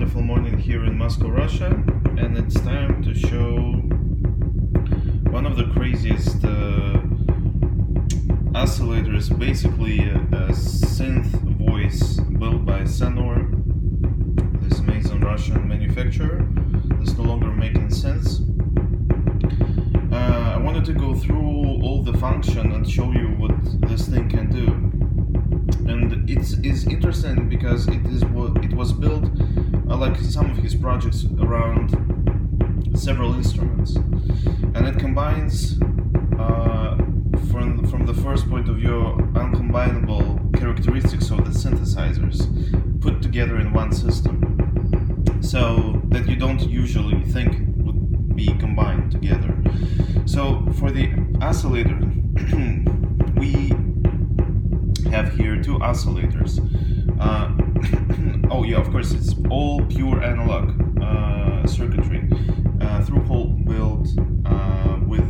wonderful morning here in Moscow, Russia, and it's time to show one of the craziest oscillators, basically a synth voice built by Senor, this amazing Russian manufacturer that's no longer making sense. I wanted to go through all the function and show you what this thing can do. And it's interesting because it was built like some of his projects around several instruments, and it combines from the first point of view uncombinable characteristics of the synthesizers put together in one system, so that you don't usually think would be combined together. So for the oscillator we have here two oscillators. Oh yeah, of course it's all pure analog circuitry, through-hole built with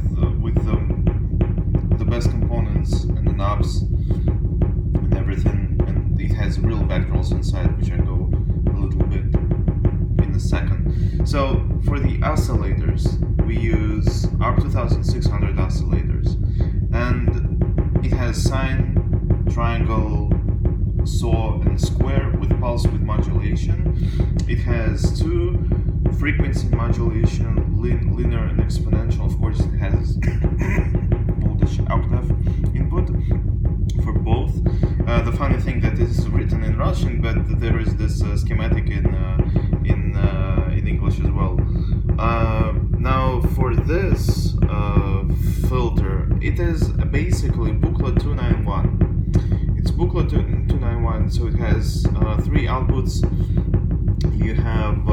the best components and the knobs and everything, and it has real vectorals inside, which I go a little bit in a second. So for the oscillators we use R2600 oscillators, and it has sine, triangle, saw, and square with pulse width modulation. It has two frequency modulation, linear and exponential. Of course, it has voltage octave input for both. The funny thing that is written in Russian, but there is this schematic in English as well. Now for this filter, it is basically booklet 291. It's booklet 291, so it has three outputs. You have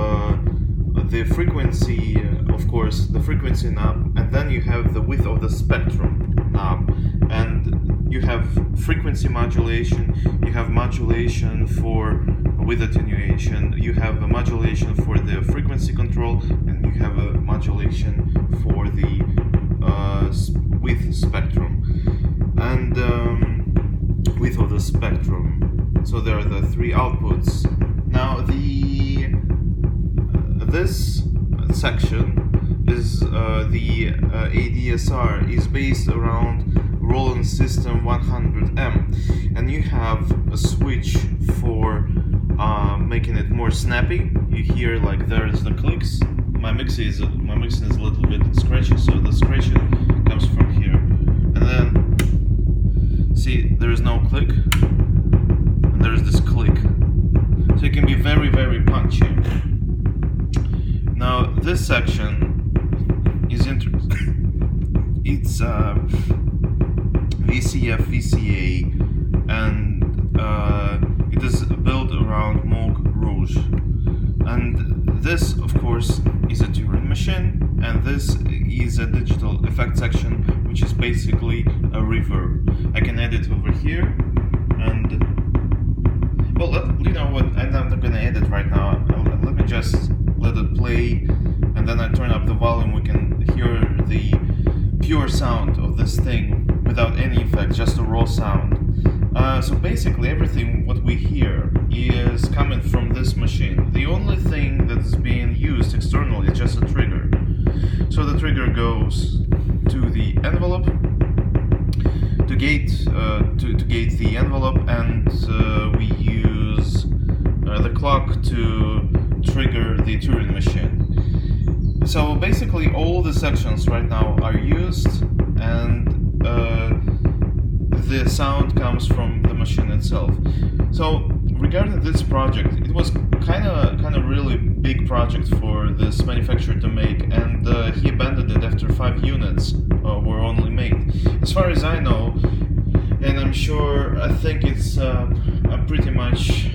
the frequency, of course, the frequency knob, and then you have the width of the spectrum knob, and you have frequency modulation, you have modulation for with attenuation, you have a modulation for the frequency control, and you have a modulation for the width spectrum and width of the spectrum. So there are the three outputs. Now this section is the ADSR is based around Roland System 100M, and you have a switch for making it more snappy. You hear like there's the clicks. My mixing is a little bit scratchy, so the scratching comes from here, and then see there is no click, and there's this click, so it can be very, very punchy. Now this section is interesting. It's VCF, VCA, and it is built around Moog Rouge. And this, of course, is a Turing machine, and this is a digital effect section, which is basically a reverb. I can edit over here, and well, you know what? I'm not gonna edit right now. Let me just let it play, and then I turn up the volume. We can hear the pure sound of this thing without any effect, just a raw sound. So basically everything what we hear is coming from this machine. The only thing that is being used externally is just a trigger. So the trigger goes to the envelope to gate the envelope, and we use the clock to trigger the Turing machine. So basically all the sections right now are used, and the sound comes from the machine itself. So regarding this project, it was kind of really big project for this manufacturer to make, and he abandoned it after 5 units were only made. As far as I know, and I'm sure, I think it's pretty much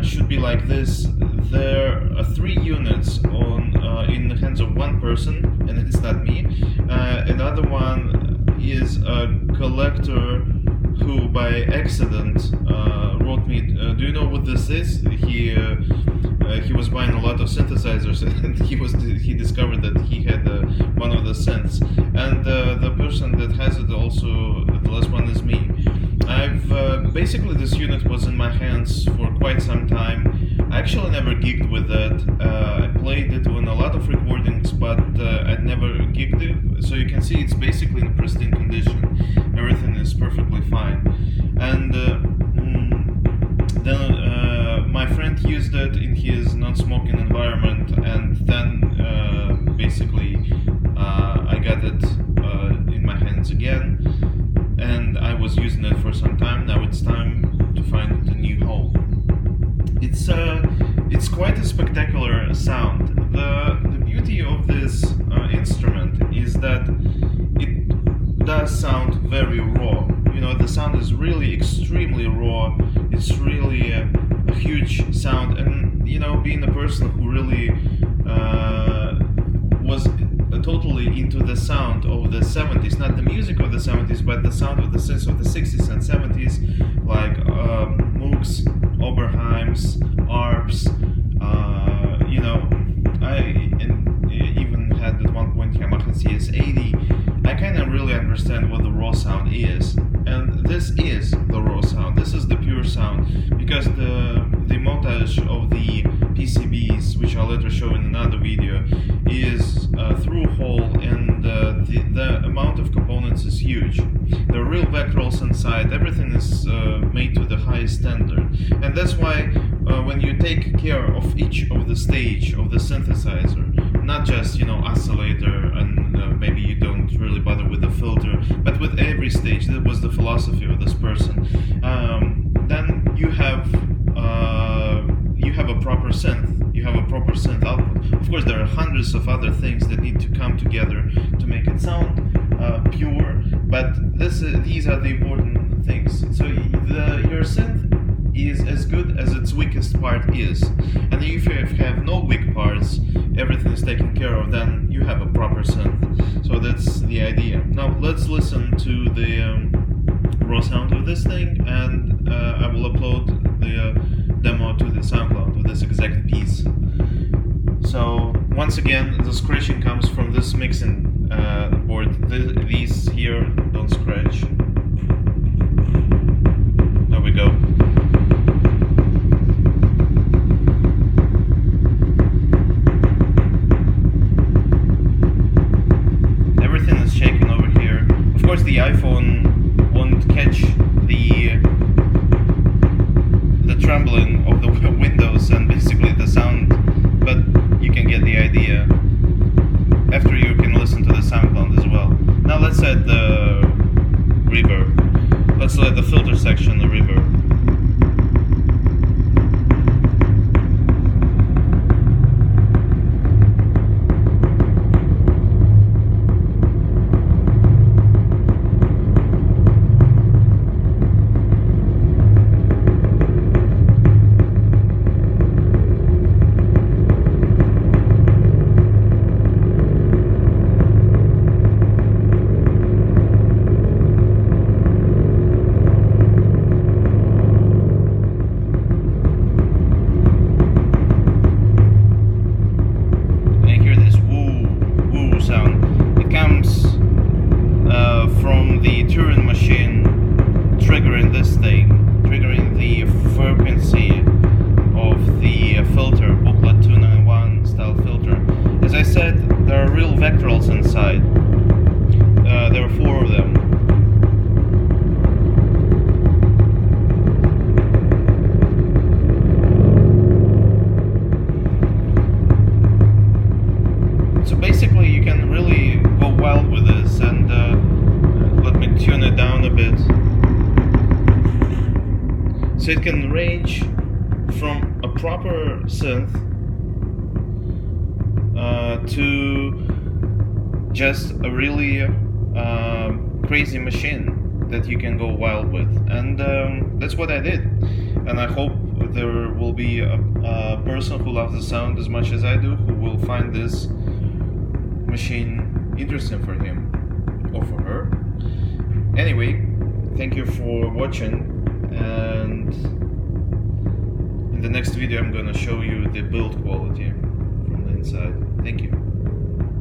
should be like this. There are 3 units in the hands of one person, and it's not me. Another one is a collector who by accident wrote me, do you know what this is? He was buying a lot of synthesizers, and he discovered that he had one of the synths, and the person that has it also, the last one, is me. I've basically this unit was in my hands for quite some time. I actually never gigged with that. I played it on a lot of recordings, but I never gigged it. So you can see it's basically in pristine condition. Everything is perfectly fine. And then my friend used it in his non-smoking environment, and then basically I got it in my hands again, and I was using it for some time. Now it's time to find a new home. It's quite a spectacular sound. The beauty of this instrument is that it does sound very raw. You know, the sound is really extremely raw. It's really a huge sound, and you know, being a person who really was totally into the sound of the 70s, not the music of the 70s, but the sound of the synths of the 60s and 70s, like Moogs, Oberheims, ARPs. You know, I even had at one point Yamaha CS80. I kind of really understand what the raw sound is, and this is the raw sound. This is the pure sound, because the montage of the PCBs, which I'll later show in another video, is through hole, and the amount of components is huge. There are real vectorals inside. Everything is made to the highest standard, and that's why when you take care of each of the stage of the synthesizer, not just, you know, oscillator, and maybe you don't really bother with the filter, but with every stage. That was the philosophy of this person. Then you have a proper synth. You have a proper synth output. Of course, there are hundreds of other things that need to come together to make it sound pure, but these are the important things. So your synth is as good as its weakest part is, and if you have no weak parts, everything is taken care of, then you have a proper synth. So that's the idea. Now let's listen to the raw sound of this thing, and I will upload the demo to the SoundCloud with this exact piece. So once again, the scratching comes from this mixing board. These here don't scratch. There we go. Everything is shaking over here. Of course, the iPhone won't catch the trembling of the windows and basically the sound, but you can get the idea. After, you can listen to the SoundCloud as well. Now let's add the reverb. Let's let the filter section the reverb. Triggering the frequency of the filter, booklet 291 style filter. As I said, there are real vectorals inside. There are 4 of them. So basically you can really go wild with this, and let me tune it down a bit. So it can range from a proper synth to just a really crazy machine that you can go wild with. And that's what I did. And I hope there will be a person who loves the sound as much as I do, who will find this machine interesting for him or for her. Anyway, thank you for watching. And in the next video I'm gonna show you the build quality from the inside. Thank you.